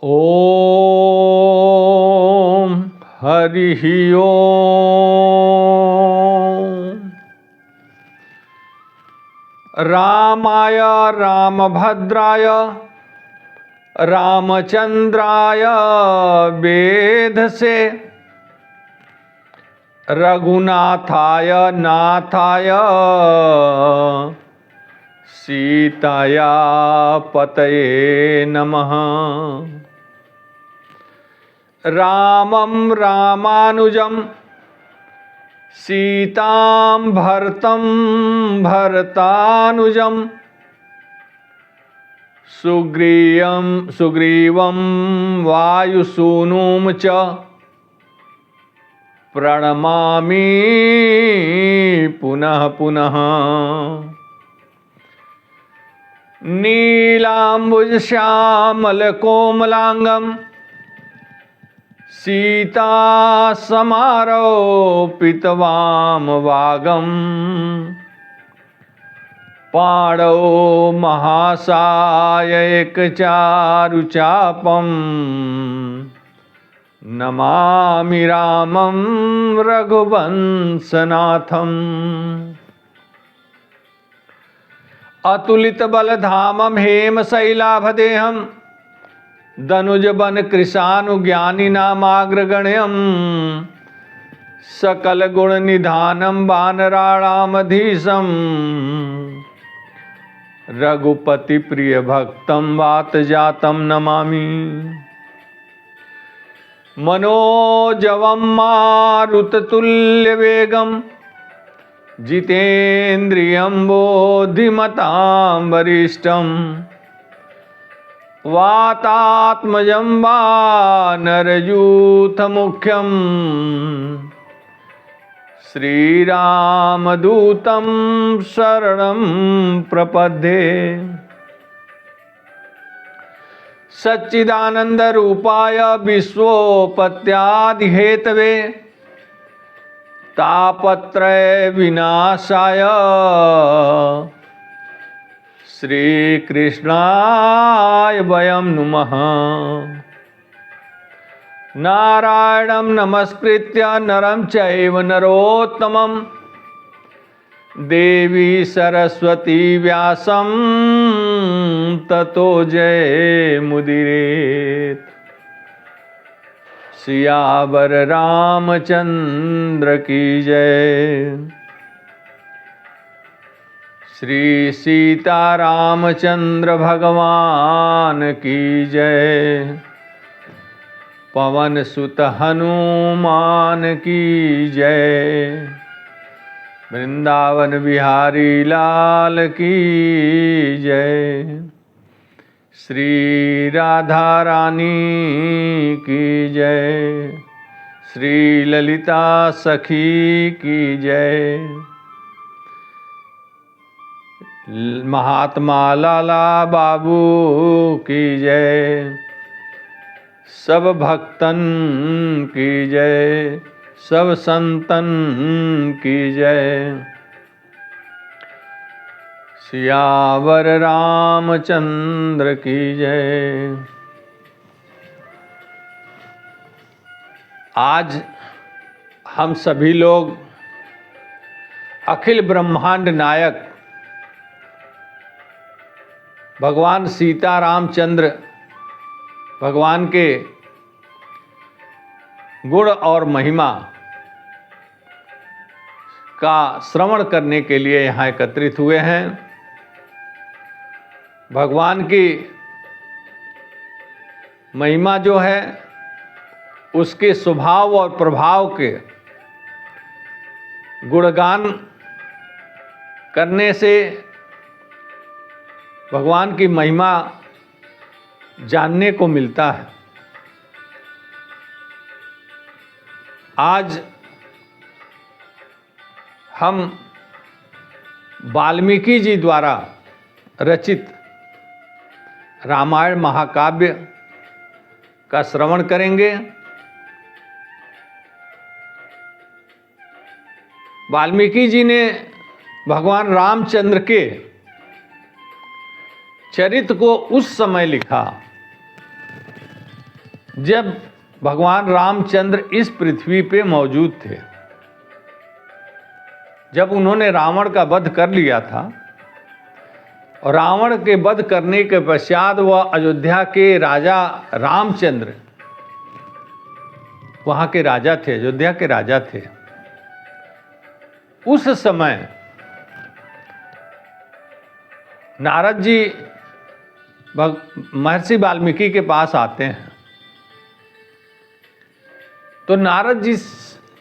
ओम हरि ओम। रामाय रामभद्राय रामचंद्राय वेधसे रघुनाथाय नाथाय सीताया पतये नमः। रामं रामानुजं सीतां भरतं भरतानुजं सुग्रीवं वायुसूनुं च प्रणमामि पुनः पुनः। नीलाम्बुजश्यामलकोमलांगं सीतासमारोपितवामभागं पाणौ महासायकचारुचापं नमामि रामं रघुवंशनाथम्। अतुलितबलधामं हेमशैलाभदेहं दनुजवनकृशानुज्ञानिनामाग्रगण्यं सकलगुणनिधानं वानराणामधीशं रघुपतिप्रियभक्तं वातजातं नमामि। मनोजवं मारुततुल्यवेगं जितेन्द्रियं बोधिमतां वरिष्ठं वातात्मजं वानरयूथमुख्यं श्रीरामदूतं शरणं प्रपद्ये। सच्चिदानन्दरूपाय विश्वोपत्यादिहेतवे तापत्रय विनाशाय श्रीकृष्णाय वयं नुमः। नारायणं नमस्कृत्य नरं चैव नरोत्तमं देवी सरस्वती व्यासं ततो जयमुदीरयेत्। सियावर रामचंद्र की जय। श्री सीता रामचंद्र भगवान की जय। पवन सुत हनुमान की जय। वृंदावन बिहारी लाल की जय। श्री राधा रानी की जय। श्री ललिता सखी की जय। महात्मा लाला बाबू की जय। सब भक्तन की जय। सब संतन की जय। सियावर रामचंद्र की जय। आज हम सभी लोग अखिल ब्रह्मांड नायक भगवान सीता रामचंद्र भगवान के गुण और महिमा का श्रवण करने के लिए यहाँ एकत्रित हुए हैं। भगवान की महिमा जो है उसके स्वभाव और प्रभाव के गुणगान करने से भगवान की महिमा जानने को मिलता है। आज हम वाल्मीकि जी द्वारा रचित रामायण महाकाव्य का श्रवण करेंगे। वाल्मीकि जी ने भगवान रामचंद्र के चरित्र को उस समय लिखा जब भगवान रामचंद्र इस पृथ्वी पे मौजूद थे, जब उन्होंने रावण का वध कर लिया था, और रावण के वध करने के पश्चात वह अयोध्या के राजा रामचंद्र वहां के राजा थे, अयोध्या के राजा थे। उस समय नारद जी महर्षि वाल्मीकि के पास आते हैं। तो नारद जी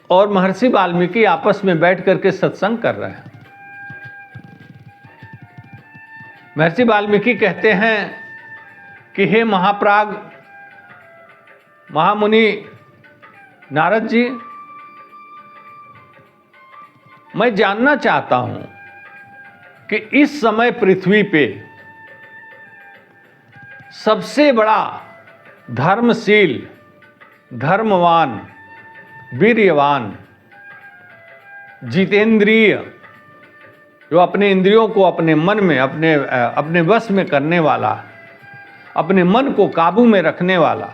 और महर्षि वाल्मीकि आपस में बैठ करके सत्संग कर रहे हैं। महर्षि वाल्मीकि कहते हैं कि हे महाप्राग महामुनि नारद जी, मैं जानना चाहता हूं कि इस समय पृथ्वी पे सबसे बड़ा धर्मशील, धर्मवान, वीर्यवान, जितेंद्रिय, जो अपने इंद्रियों को अपने मन में अपने वश में करने वाला, अपने मन को काबू में रखने वाला,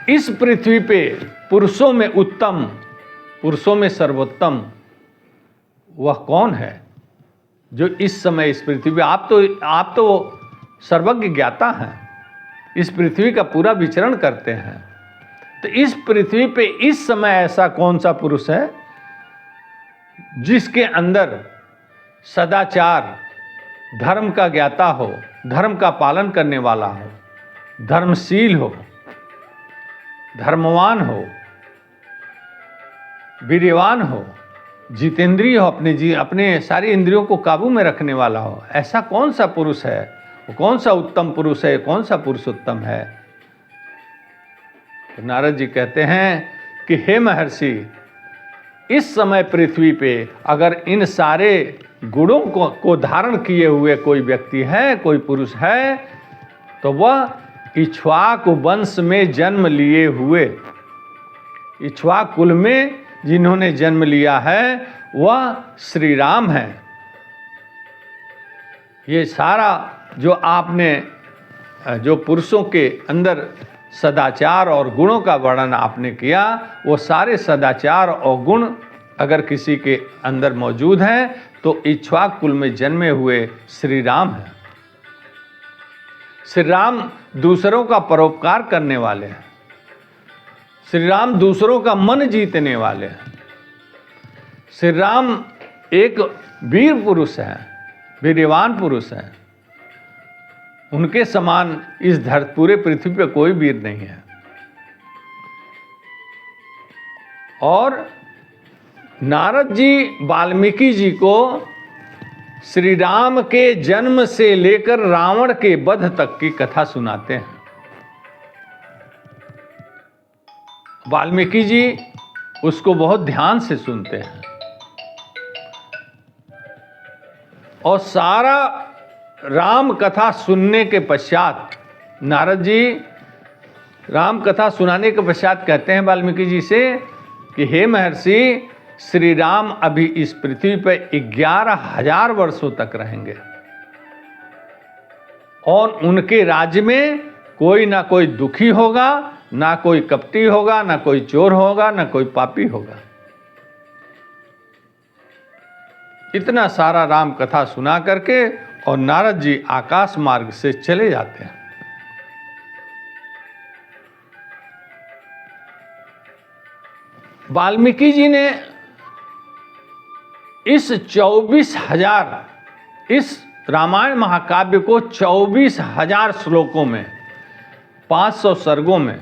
इस पृथ्वी पे पुरुषों में उत्तम, पुरुषों में सर्वोत्तम वह कौन है जो इस समय इस पृथ्वी पे, आप तो सर्वज्ञ ज्ञाता हैं, इस पृथ्वी का पूरा विचरण करते हैं, तो इस पृथ्वी पे इस समय ऐसा कौन सा पुरुष है जिसके अंदर सदाचार, धर्म का ज्ञाता हो, धर्म का पालन करने वाला हो, धर्मशील हो, धर्मवान हो, वीर्यवान हो, जितेंद्रिय हो, अपने सारी इंद्रियों को काबू में रखने वाला हो, ऐसा कौन सा पुरुष है, वो कौन सा उत्तम पुरुष है, कौन सा पुरुषोत्तम है? तो नारद जी कहते हैं कि हे महर्षि, इस समय पृथ्वी पे अगर इन सारे गुणों को धारण किए हुए कोई व्यक्ति है, कोई पुरुष है, तो वह इक्ष्वाकु वंश में जन्म लिए हुए, इक्ष्वाकु कुल में जिन्होंने जन्म लिया है वह श्री राम है। ये सारा जो आपने जो पुरुषों के अंदर सदाचार और गुणों का वर्णन आपने किया, वो सारे सदाचार और गुण अगर किसी के अंदर मौजूद हैं तो इक्ष्वाकु कुल में जन्मे हुए श्री राम हैं। श्री राम दूसरों का परोपकार करने वाले हैं, श्री राम दूसरों का मन जीतने वाले हैं, श्री राम एक वीर पुरुष हैं, वीर्यवान पुरुष हैं। उनके समान इस पूरे पृथ्वी पे कोई वीर नहीं है। और नारद जी वाल्मीकि जी को श्री राम के जन्म से लेकर रावण के वध तक की कथा सुनाते हैं। वाल्मीकि जी उसको बहुत ध्यान से सुनते हैं और सारा राम कथा सुनने के पश्चात नारद जी राम कथा सुनाने के पश्चात कहते हैं वाल्मीकि जी से कि हे महर्षि, श्री राम अभी इस पृथ्वी पर 11,000 वर्षों तक रहेंगे और उनके राज्य में कोई ना कोई दुखी होगा, ना कोई कपटी होगा, ना कोई चोर होगा, ना कोई पापी होगा। इतना सारा राम कथा सुना करके और नारद जी आकाश मार्ग से चले जाते हैं। वाल्मीकि जी ने इस 24,000 इस रामायण महाकाव्य को 24,000 श्लोकों में 500 सर्गों में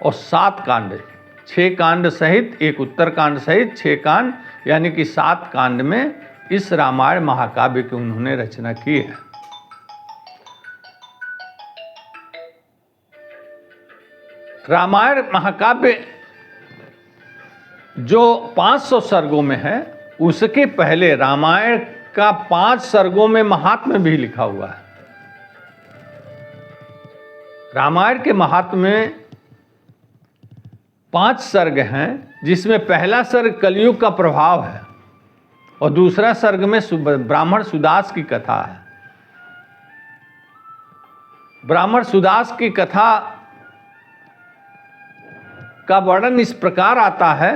और 7 कांड, 6 कांड सहित एक उत्तर कांड सहित 6 कांड यानी कि 7 कांड में इस रामायण महाकाव्य की उन्होंने रचना की है। रामायण महाकाव्य जो 500 सर्गों में है, उसके पहले रामायण का 5 सर्गों में महात्म्य भी लिखा हुआ है। रामायण के महात्म्य में 5 सर्ग हैं, जिसमें पहला सर्ग कलयुग का प्रभाव है और दूसरा सर्ग में ब्राह्मण सुदास की कथा है ब्राह्मण सुदास की कथा का वर्णन इस प्रकार आता है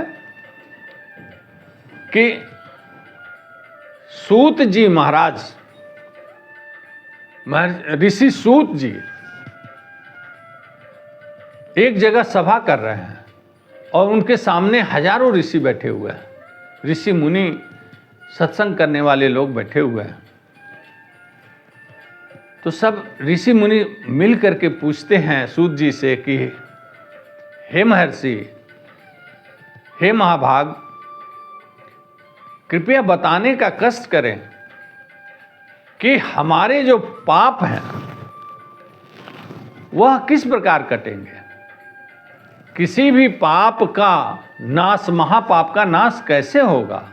कि सूत जी महाराज, ऋषि सूत जी एक जगह सभा कर रहे हैं और उनके सामने हजारों ऋषि बैठे हुए हैं, ऋषि मुनि सत्संग करने वाले लोग बैठे हुए हैं। तो सब ऋषि मुनि मिल करके पूछते हैं सूत जी से कि हे महर्षि, हे महाभाग, कृपया बताने का कष्ट करें कि हमारे जो पाप हैं वह किस प्रकार कटेंगे। किसी भी पाप का नाश, महापाप का नाश कैसे होगा।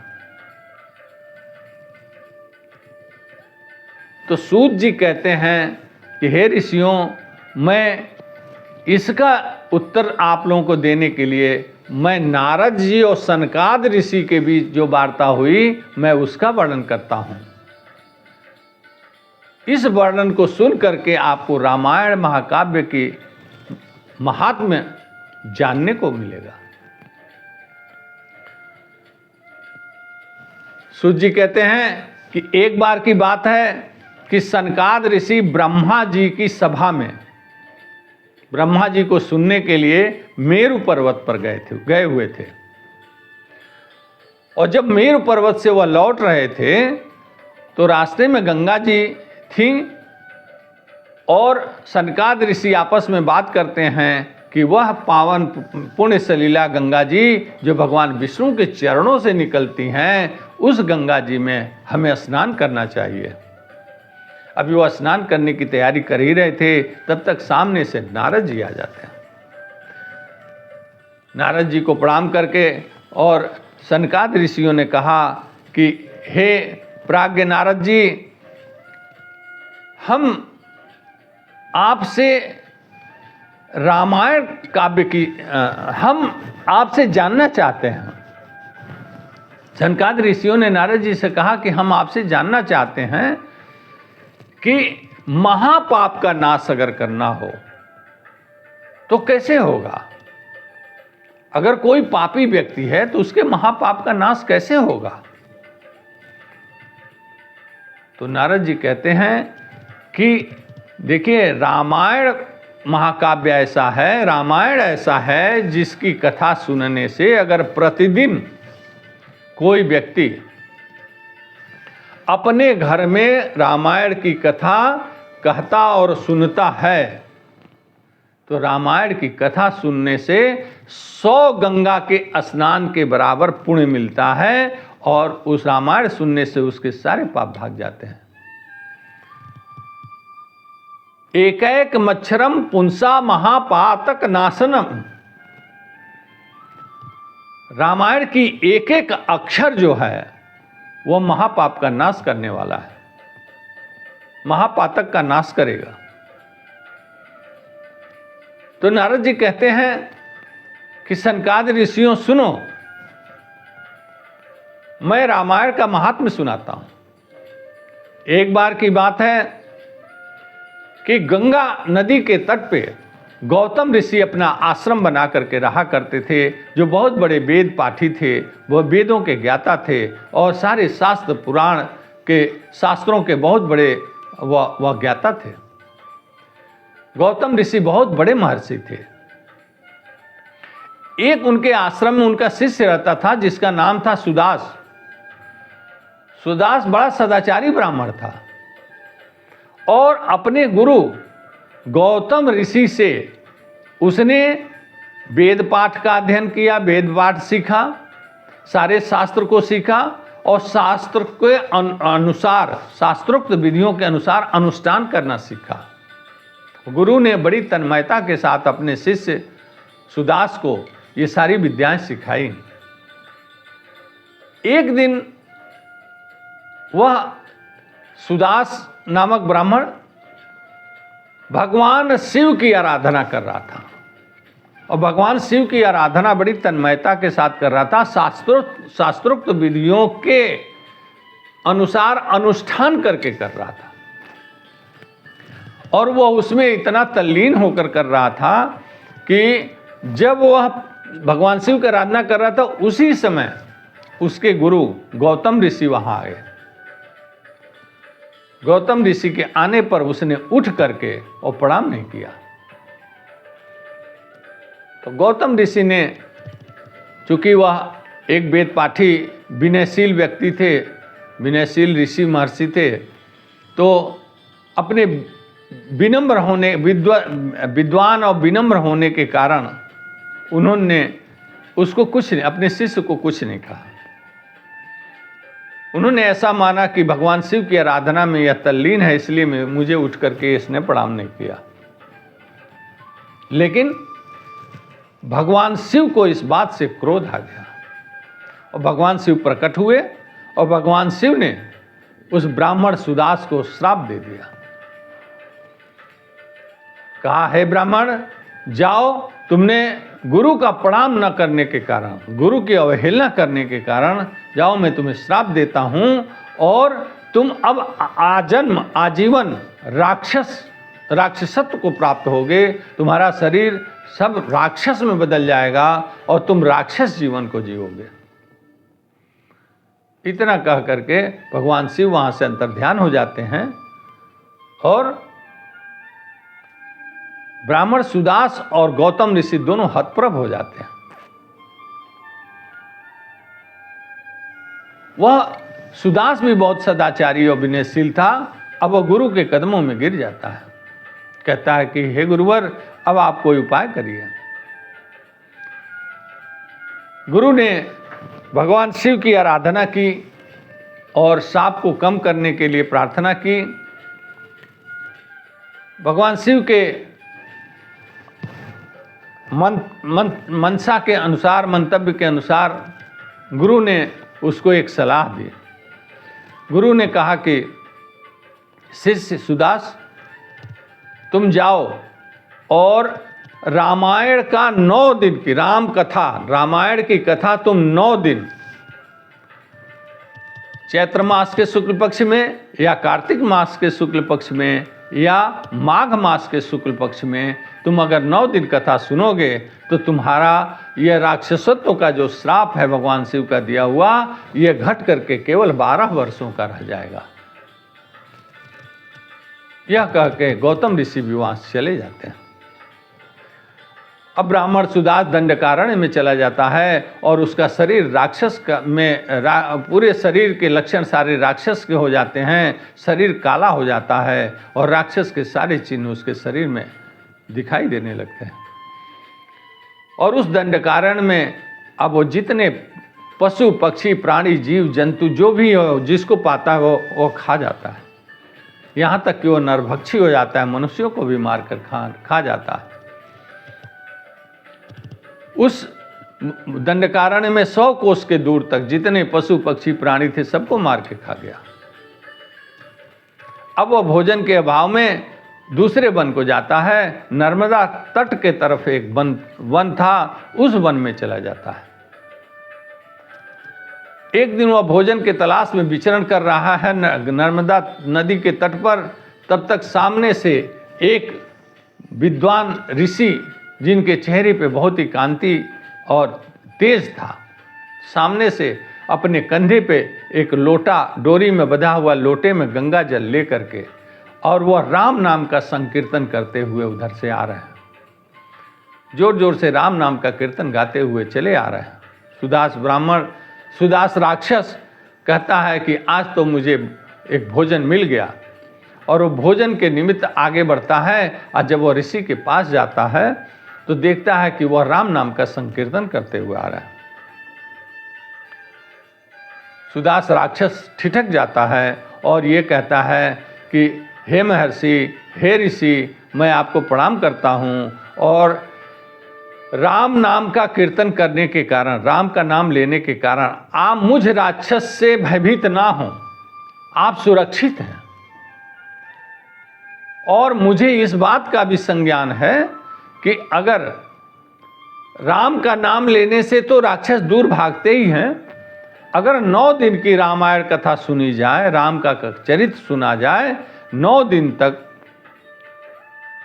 तो सूत जी कहते हैं कि हे ऋषियों, मैं इसका उत्तर आप लोगों को देने के लिए मैं नारद जी और सनकाद ऋषि के बीच जो वार्ता हुई मैं उसका वर्णन करता हूं। इस वर्णन को सुन करके आपको रामायण महाकाव्य की महात्म्य जानने को मिलेगा। सूत जी कहते हैं कि एक बार की बात है कि सनकाद ऋषि ब्रह्मा जी की सभा में ब्रह्मा जी को सुनने के लिए मेरु पर्वत पर गए हुए थे। और जब मेरु पर्वत से वह लौट रहे थे तो रास्ते में गंगा जी थी और सनकाद ऋषि आपस में बात करते हैं कि वह पावन पुण्य सलीला गंगा जी जो भगवान विष्णु के चरणों से निकलती हैं, उस गंगा जी में हमें स्नान करना चाहिए। अभी वो स्नान करने की तैयारी कर ही रहे थे, तब तक सामने से नारद जी आ जाते हैं। नारद जी को प्रणाम करके और सनकाद ऋषियों ने कहा कि हे प्राज्ञ नारद जी, हम आपसे रामायण काव्य की हम आपसे जानना चाहते हैं। सनकाद ऋषियों ने नारद जी से कहा कि हम आपसे जानना चाहते हैं कि महापाप का नाश अगर करना हो तो कैसे होगा। अगर कोई पापी व्यक्ति है तो उसके महापाप का नाश कैसे होगा। तो नारद जी कहते हैं कि देखिए, रामायण महाकाव्य ऐसा है, रामायण ऐसा है जिसकी कथा सुनने से अगर प्रतिदिन कोई व्यक्ति अपने घर में रामायण की कथा कहता और सुनता है तो रामायण की कथा सुनने से 100 गंगा के स्नान के बराबर पुण्य मिलता है और उस रामायण सुनने से उसके सारे पाप भाग जाते हैं। एक मच्छरम पुंसा महापातक नाशनम। रामायण की एक एक अक्षर जो है वह महापाप का नाश करने वाला है, महापातक का नाश करेगा। तो नारद जी कहते हैं कि सनकाद ऋषियों सुनो, मैं रामायण का महात्म्य सुनाता हूं। एक बार की बात है कि गंगा नदी के तट पे गौतम ऋषि अपना आश्रम बना करके रहा करते थे, जो बहुत बड़े वेद पाठी थे, वह वेदों के ज्ञाता थे और सारे शास्त्र पुराण के शास्त्रों के बहुत बड़े वह ज्ञाता थे। गौतम ऋषि बहुत बड़े महर्षि थे। एक उनके आश्रम में उनका शिष्य रहता था जिसका नाम था सुदास। सुदास बड़ा सदाचारी ब्राह्मण था और अपने गुरु गौतम ऋषि से उसने वेद पाठ का अध्ययन किया, वेद पाठ सीखा, सारे शास्त्र को सीखा और शास्त्र के अनुसार, शास्त्रोक्त विधियों के अनुसार अनुष्ठान करना सीखा। गुरु ने बड़ी तन्मयता के साथ अपने शिष्य सुदास को ये सारी विद्याएं सिखाई। एक दिन वह सुदास नामक ब्राह्मण भगवान शिव की आराधना कर रहा था और भगवान शिव की आराधना बड़ी तन्मयता के साथ कर रहा था। शास्त्रोक्त विधियों के अनुसार अनुष्ठान करके कर रहा था। और वह उसमें इतना तल्लीन होकर कर रहा था कि जब वह भगवान शिव की आराधना कर रहा था, उसी समय उसके गुरु गौतम ऋषि वहां आए। गौतम ऋषि के आने पर उसने उठ करके और प्रणाम नहीं किया। तो गौतम ऋषि ने, चूंकि वह एक वेद पाठी विनयशील व्यक्ति थे, विनयशील ऋषि महर्षि थे, तो अपने विनम्र होने, विद्वान और विनम्र होने के कारण उन्होंने उसको कुछ नहीं, अपने शिष्य को कुछ नहीं कहा। उन्होंने ऐसा माना कि भगवान शिव की आराधना में यह तल्लीन है, इसलिए मुझे उठ करके इसने प्रणाम नहीं किया। लेकिन भगवान शिव को इस बात से क्रोध आ गया और भगवान शिव प्रकट हुए और भगवान शिव ने उस ब्राह्मण सुदास को श्राप दे दिया। कहा, हे ब्राह्मण, जाओ, तुमने गुरु का प्रणाम न करने के कारण, गुरु की अवहेलना करने के कारण, जाओ, मैं तुम्हें श्राप देता हूं और तुम अब आजन्म आजीवन राक्षसत्व को प्राप्त होगे। तुम्हारा शरीर सब राक्षस में बदल जाएगा और तुम राक्षस जीवन को जियोगे। इतना कह करके भगवान शिव वहां से अंतर्ध्यान हो जाते हैं और ब्राह्मण सुदास और गौतम ऋषि दोनों हतप्रभ हो जाते हैं। वह सुदास भी बहुत सदाचारी और विनयशील था। अब वह गुरु के कदमों में गिर जाता है, कहता है कि हे गुरुवर, अब आप कोई उपाय करिए। गुरु ने भगवान शिव की आराधना की और शाप को कम करने के लिए प्रार्थना की। भगवान शिव के मनसा के अनुसार, मंतव्य के अनुसार गुरु ने उसको एक सलाह दी। गुरु ने कहा कि शिष्य सुदास, तुम जाओ और रामायण का 9 दिन की राम कथा, रामायण की कथा तुम 9 दिन, चैत्र मास के शुक्ल पक्ष में या कार्तिक मास के शुक्ल पक्ष में या माघ मास के शुक्ल पक्ष में, तुम अगर 9 दिन कथा सुनोगे तो तुम्हारा यह राक्षसत्व का जो श्राप है भगवान शिव का दिया हुआ, यह घट करके केवल 12 वर्षों का रह जाएगा। यह कह के गौतम ऋषि भी वहां से चले जाते हैं। अब ब्राह्मण सुदास दंडकारण्य में चला जाता है और उसका शरीर राक्षस पूरे शरीर के लक्षण सारे राक्षस के हो जाते हैं। शरीर काला हो जाता है और राक्षस के सारे चिन्ह उसके शरीर में दिखाई देने लगते हैं। और उस दंडकारण्य में अब वो जितने पशु पक्षी प्राणी जीव जंतु जो भी हो, जिसको पाता है वो खा जाता है। यहाँ तक कि वो नरभक्षी हो जाता है, मनुष्यों को भी मारकर खा जाता है। उस दंडकारण्य में 100 कोस के दूर तक जितने पशु पक्षी प्राणी थे सबको मार के खा गया। अब वह भोजन के अभाव में दूसरे वन को जाता है। नर्मदा तट के तरफ एक वन था, उस वन में चला जाता है। एक दिन वह भोजन के तलाश में विचरण कर रहा है नर्मदा नदी के तट पर। तब तक सामने से एक विद्वान ऋषि, जिनके चेहरे पे बहुत ही कांति और तेज था, सामने से अपने कंधे पे एक लोटा, डोरी में बंधा हुआ लोटे में गंगा जल ले करके, और वह राम नाम का संकीर्तन करते हुए उधर से आ रहे हैं। जोर जोर से राम नाम का कीर्तन गाते हुए चले आ रहे हैं। सुदास राक्षस कहता है कि आज तो मुझे एक भोजन मिल गया, और वो भोजन के निमित्त आगे बढ़ता है। और जब वह ऋषि के पास जाता है तो देखता है कि वह राम नाम का संकीर्तन करते हुए आ रहा है। सुदास राक्षस ठिठक जाता है और ये कहता है कि हे महर्षि, हे ऋषि, मैं आपको प्रणाम करता हूँ, और राम नाम का कीर्तन करने के कारण, राम का नाम लेने के कारण आप मुझ राक्षस से भयभीत ना हो, आप सुरक्षित हैं। और मुझे इस बात का भी संज्ञान है कि अगर राम का नाम लेने से तो राक्षस दूर भागते ही हैं, अगर 9 दिन की रामायण कथा सुनी जाए, राम का चरित्र सुना जाए, 9 दिन तक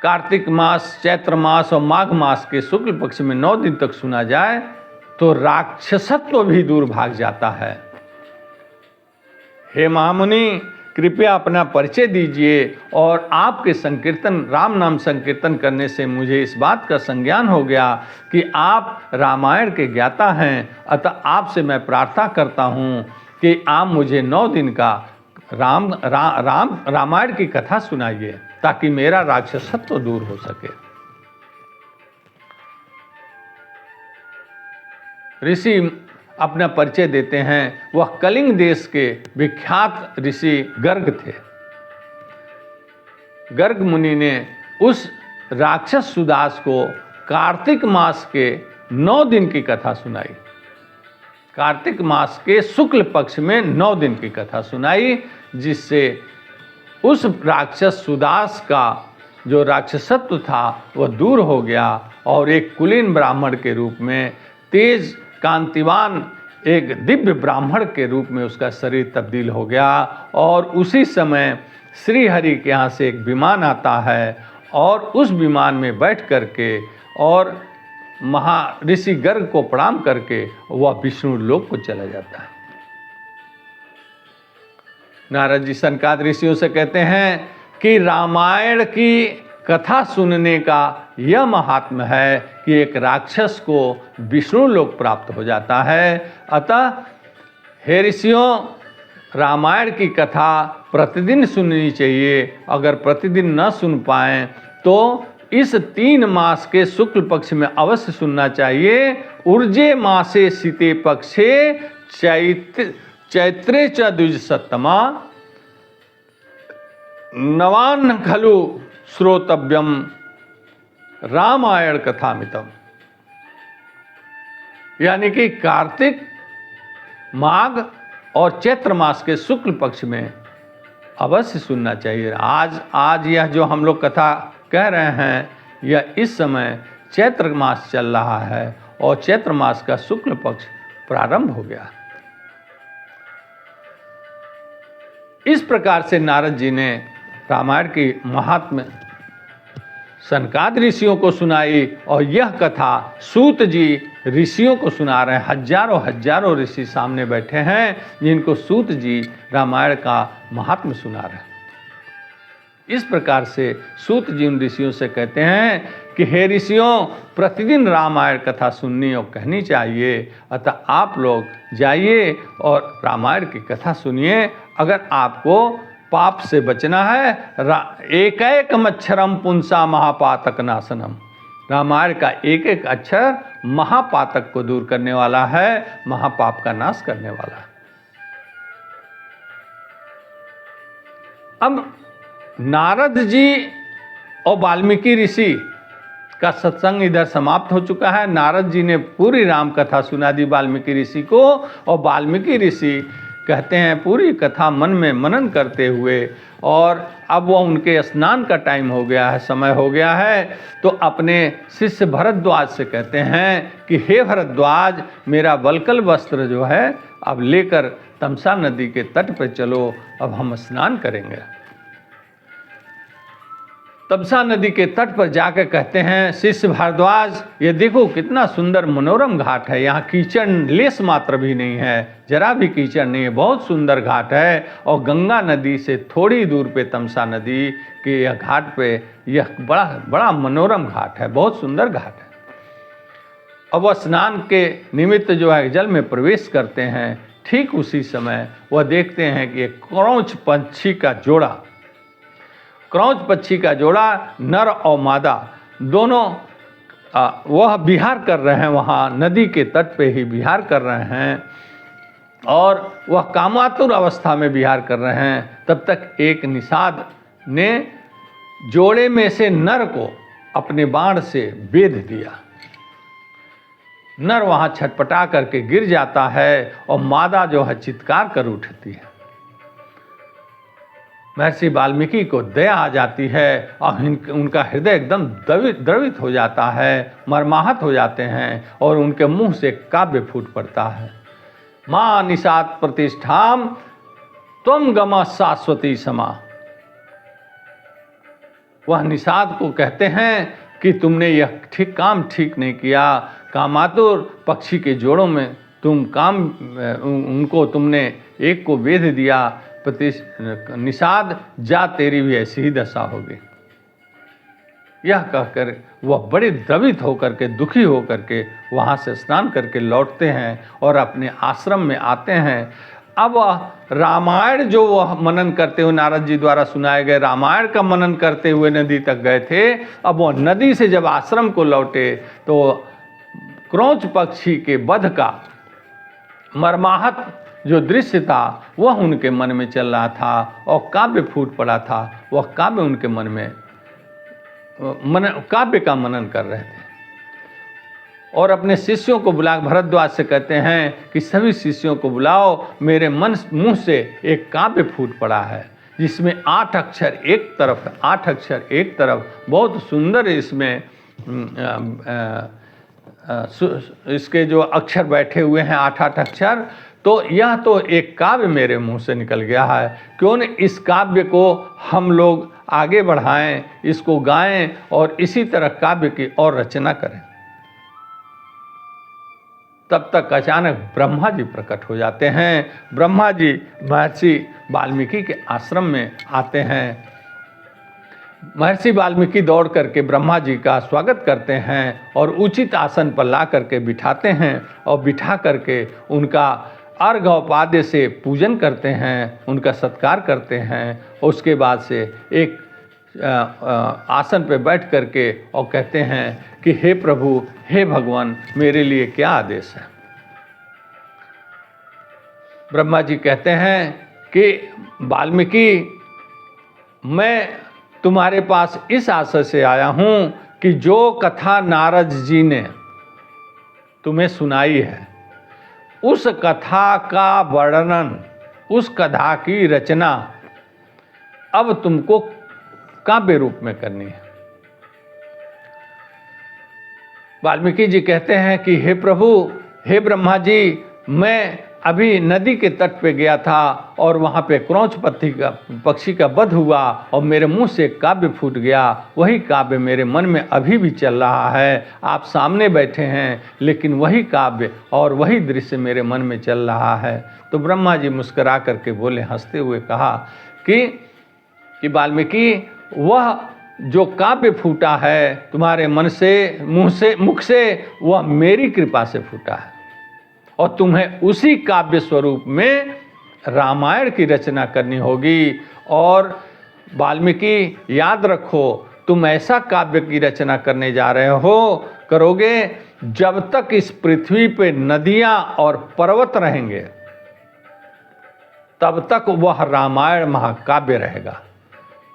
कार्तिक मास, चैत्र मास और माघ मास के शुक्ल पक्ष में 9 दिन तक सुना जाए तो राक्षसत्व भी दूर भाग जाता है। हे महामुनि, कृपया अपना परिचय दीजिए। और आपके संकीर्तन, राम नाम संकीर्तन करने से मुझे इस बात का संज्ञान हो गया कि आप रामायण के ज्ञाता हैं। अतः आपसे मैं प्रार्थना करता हूँ कि आप मुझे 9 दिन का रामायण की कथा सुनाइए ताकि मेरा राक्षसत्व दूर हो सके। ऋषि अपना परिचय देते हैं। वह कलिंग देश के विख्यात ऋषि गर्ग थे। गर्ग मुनि ने उस राक्षस सुदास को कार्तिक मास के 9 दिन की कथा सुनाई। कार्तिक मास के शुक्ल पक्ष में 9 दिन की कथा सुनाई, जिससे उस राक्षस सुदास का जो राक्षसत्व था वह दूर हो गया और एक कुलीन ब्राह्मण के रूप में, तेज कांतिवान एक दिव्य ब्राह्मण के रूप में उसका शरीर तब्दील हो गया। और उसी समय श्री हरि के यहाँ से एक विमान आता है और उस विमान में बैठ करके और ऋषि गर्ग को प्रणाम करके वह विष्णु लोक को चला जाता है। नारद जी सनकादिक ऋषियों से कहते हैं कि रामायण की कथा सुनने का यह महात्म्य है कि एक राक्षस को विष्णु लोक प्राप्त हो जाता है। अतः हे ऋषियों, रामायण की कथा प्रतिदिन सुननी चाहिए। अगर प्रतिदिन न सुन पाएं तो इस 3 मास के शुक्ल पक्ष में अवश्य सुनना चाहिए। ऊर्जे मासे शीते पक्षे चैत्रे च द्विजसत्तमा नवान्न खलु श्रोतव्यम रामायण कथामितम। यानी कि कार्तिक, माघ और चैत्र मास के शुक्ल पक्ष में अवश्य सुनना चाहिए। आज यह जो हम लोग कथा कह रहे हैं, यह इस समय चैत्र मास चल रहा है और चैत्र मास का शुक्ल पक्ष प्रारंभ हो गया। इस प्रकार से नारद जी ने रामायण की महात्म्य सनकादिक ऋषियों को सुनाई और यह कथा सूत जी ऋषियों को सुना रहे हैं। हजारों हजारों ऋषि सामने बैठे हैं जिनको सूत जी रामायण का महात्म्य सुना रहे हैं। इस प्रकार से सूत जी उन ऋषियों से कहते हैं कि हे ऋषियों, प्रतिदिन रामायण कथा सुननी और कहनी चाहिए। अतः आप लोग जाइए और रामायण की कथा सुनिए। अगर आपको पाप से बचना है, एक एक मच्छरम पुंसा महापातक नाशनम, रामायण का एक एक अक्षर महापातक को दूर करने वाला है, महापाप का नाश करने वाला है। अब नारद जी और वाल्मीकि ऋषि का सत्संग इधर समाप्त हो चुका है। नारद जी ने पूरी राम कथा सुना दी वाल्मीकि ऋषि को और वाल्मीकि ऋषि कहते हैं पूरी कथा मन में मनन करते हुए, और अब वो उनके स्नान का टाइम हो गया है, समय हो गया है, तो अपने शिष्य भरद्वाज से कहते हैं कि हे भरद्वाज, मेरा वल्कल वस्त्र जो है अब लेकर तमसा नदी के तट पर चलो, अब हम स्नान करेंगे। तमसा नदी के तट पर जाकर कहते हैं शिष्य भारद्वाज, ये देखो कितना सुंदर मनोरम घाट है, यहाँ कीचड़ लेस मात्र भी नहीं है, जरा भी कीचड़ नहीं है, बहुत सुंदर घाट है। और गंगा नदी से थोड़ी दूर पे तमसा नदी के यह घाट पे यह बड़ा मनोरम घाट है, बहुत सुंदर घाट है। अब वह स्नान के निमित्त जो है जल में प्रवेश करते हैं। ठीक उसी समय वह देखते हैं कि एक क्रौंच पंछी का जोड़ा, क्रौंच पक्षी का जोड़ा नर और मादा दोनों वह विहार कर रहे हैं, वहाँ नदी के तट पे ही विहार कर रहे हैं और वह कामातुर अवस्था में विहार कर रहे हैं। तब तक एक निषाद ने जोड़े में से नर को अपने बाण से बेध दिया। नर वहाँ छटपटा करके गिर जाता है और मादा जो है चित्कार कर उठती है। महर्षि वाल्मीकि को दया आ जाती है और उनका हृदय एकदम द्रवित हो जाता है, मर्माहत हो जाते हैं और उनके मुंह से काव्य फूट पड़ता है। माँ निषाद प्रतिष्ठाम त्वम गम शाश्वती समा। वह निषाद को कहते हैं कि तुमने यह काम ठीक नहीं किया। कामातुर पक्षी के जोड़ों में उनको तुमने एक को वेध दिया। निषाद जा, तेरी भी ऐसी ही दशा होगी। यह कहकर वह बड़े द्रवित होकर के, दुखी होकर के वहाँ से स्नान करके लौटते हैं और अपने आश्रम में आते हैं। अब रामायण जो वह मनन करते हुए, नारद जी द्वारा सुनाए गए रामायण का मनन करते हुए नदी तक गए थे। अब वह नदी से जब आश्रम को लौटे तो क्रोंच पक्षी के वध का मर्माहत जो दृश्य था वह उनके मन में चल रहा था और काव्य फूट पड़ा था। वह काव्य उनके मन में काव्य का मनन कर रहे थे और अपने शिष्यों को बुला, भरद्वाज से कहते हैं कि सभी शिष्यों को बुलाओ, मेरे मुंह से एक काव्य फूट पड़ा है जिसमें 8 अक्षर एक तरफ, 8 अक्षर एक तरफ, बहुत सुंदर इसमें इसके जो अक्षर बैठे हुए हैं 8-8 अक्षर। तो यह तो एक काव्य मेरे मुंह से निकल गया है, क्यों न इस काव्य को हम लोग आगे बढ़ाएं, इसको गाएं और इसी तरह काव्य की और रचना करें। तब तक अचानक ब्रह्मा जी प्रकट हो जाते हैं। ब्रह्मा जी महर्षि वाल्मीकि के आश्रम में आते हैं। महर्षि वाल्मीकि दौड़ करके ब्रह्मा जी का स्वागत करते हैं और उचित आसन पर ला करके बिठाते हैं और बिठा करके उनका अर्घ्योपाद्य से पूजन करते हैं, उनका सत्कार करते हैं। उसके बाद से एक आसन पे बैठ करके और कहते हैं कि हे प्रभु, हे भगवान, मेरे लिए क्या आदेश है। ब्रह्मा जी कहते हैं कि वाल्मीकि, मैं तुम्हारे पास इस आशय से आया हूँ कि जो कथा नारद जी ने तुम्हें सुनाई है, उस कथा का वर्णन, उस कथा की रचना अब तुमको काव्य रूप में करनी है। वाल्मीकि जी कहते हैं कि हे प्रभु, हे ब्रह्मा जी, मैं अभी नदी के तट पे गया था और वहाँ पे क्रोंच पक्षी का वध हुआ और मेरे मुंह से काव्य फूट गया। वही काव्य मेरे मन में अभी भी चल रहा है। आप सामने बैठे हैं लेकिन वही काव्य और वही दृश्य मेरे मन में चल रहा है। तो ब्रह्मा जी मुस्कुरा करके बोले, हंसते हुए कहा कि वाल्मीकि, वह जो काव्य फूटा है तुम्हारे मन से, मुख से, वह मेरी कृपा से फूटा है और तुम्हें उसी काव्य स्वरूप में रामायण की रचना करनी होगी। और वाल्मीकि, याद रखो, तुम ऐसा काव्य की रचना करने जा रहे हो, करोगे जब तक इस पृथ्वी पे नदियां और पर्वत रहेंगे तब तक वह रामायण महाकाव्य रहेगा।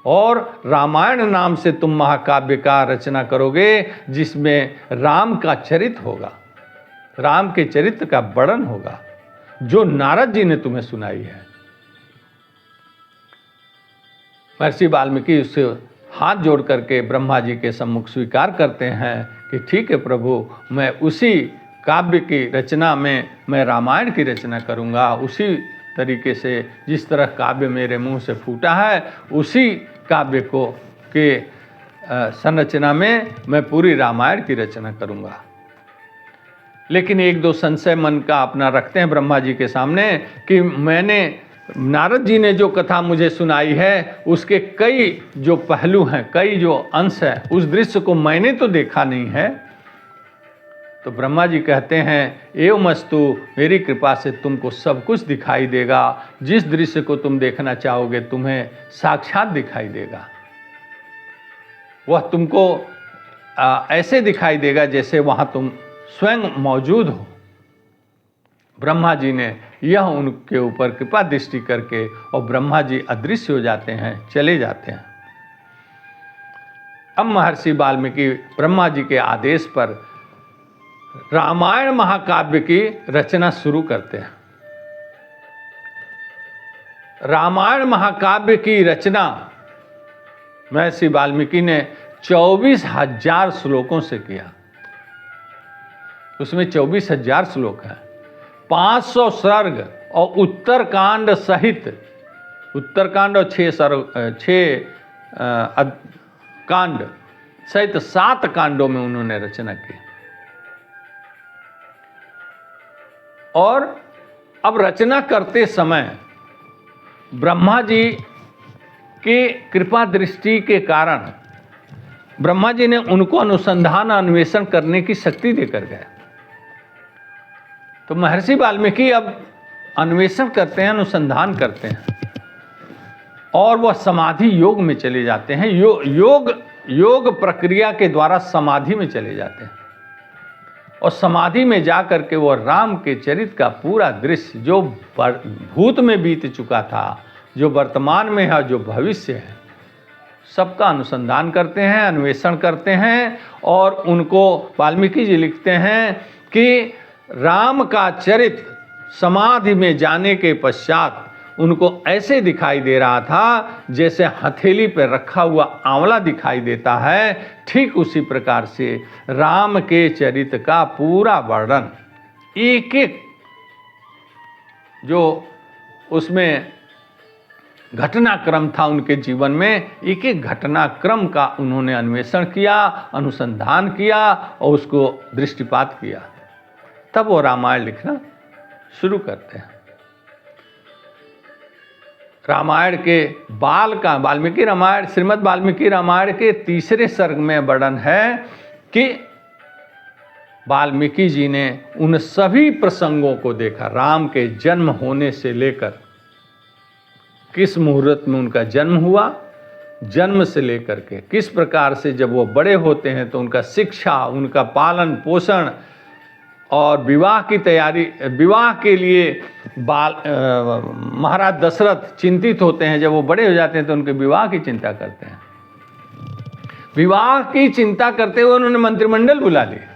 और रामायण नाम से तुम महाकाव्य का रचना करोगे जिसमें राम का चरित्र होगा, राम के चरित्र का वर्णन होगा जो नारद जी ने तुम्हें सुनाई है। महर्षि वाल्मीकि उससे हाथ जोड़ करके ब्रह्मा जी के सम्मुख स्वीकार करते हैं कि ठीक है प्रभु, मैं उसी काव्य की रचना में मैं रामायण की रचना करूंगा। उसी तरीके से जिस तरह काव्य मेरे मुंह से फूटा है, उसी काव्य को के संरचना में मैं पूरी रामायण की रचना करूंगा। लेकिन एक दो संशय मन का अपना रखते हैं ब्रह्मा जी के सामने कि मैंने, नारद जी ने जो कथा मुझे सुनाई है उसके कई जो पहलू हैं, कई जो अंश हैं, उस दृश्य को मैंने तो देखा नहीं है। तो ब्रह्मा जी कहते हैं, एवमस्तु, मेरी कृपा से तुमको सब कुछ दिखाई देगा। जिस दृश्य को तुम देखना चाहोगे तुम्हें साक्षात दिखाई देगा। वह तुमको ऐसे दिखाई देगा जैसे वहाँ तुम स्वयं मौजूद हो। ब्रह्मा जी ने यह उनके ऊपर कृपा दृष्टि करके और ब्रह्मा जी अदृश्य हो जाते हैं, चले जाते हैं। अब महर्षि वाल्मीकि ब्रह्मा जी के आदेश पर रामायण महाकाव्य की रचना शुरू करते हैं। रामायण महाकाव्य की रचना महर्षि वाल्मीकि ने 24,000 श्लोकों से किया। उसमें 24,000 श्लोक हैं, 500 सर्ग और उत्तरकांड सहित, उत्तरकांड और 6 कांड सहित 7 कांडों में उन्होंने रचना की। और अब रचना करते समय ब्रह्मा जी की कृपा दृष्टि के कारण ब्रह्मा जी ने उनको अनुसंधान अन्वेषण करने की शक्ति देकर गए। तो महर्षि वाल्मीकि अब अन्वेषण करते हैं, अनुसंधान करते हैं और वह समाधि योग में चले जाते हैं। योग प्रक्रिया के द्वारा समाधि में चले जाते हैं और समाधि में जाकर के वो राम के चरित्र का पूरा दृश्य जो भूत में बीत चुका था, जो वर्तमान में है, जो भविष्य है, सबका अनुसंधान करते हैं, अन्वेषण करते हैं। और उनको वाल्मीकि जी लिखते हैं कि राम का चरित्र समाधि में जाने के पश्चात उनको ऐसे दिखाई दे रहा था जैसे हथेली पर रखा हुआ आंवला दिखाई देता है। ठीक उसी प्रकार से राम के चरित्र का पूरा वर्णन, एक एक जो उसमें घटनाक्रम था उनके जीवन में, एक एक घटनाक्रम का उन्होंने अन्वेषण किया, अनुसंधान किया और उसको दृष्टिपात किया। तब वो रामायण लिखना शुरू करते हैं। रामायण के वाल्मीकि रामायण, श्रीमद् वाल्मीकि रामायण के 3 सर्ग में वर्णन है कि वाल्मीकि जी ने उन सभी प्रसंगों को देखा। राम के जन्म होने से लेकर किस मुहूर्त में उनका जन्म हुआ, जन्म से लेकर के किस प्रकार से जब वो बड़े होते हैं तो उनका शिक्षा, उनका पालन पोषण और विवाह की तैयारी, विवाह के लिए महाराज दशरथ चिंतित होते हैं। जब वो बड़े हो जाते हैं तो उनके विवाह की चिंता करते हैं। विवाह की चिंता करते हुए उन्होंने मंत्रिमंडल बुला लिया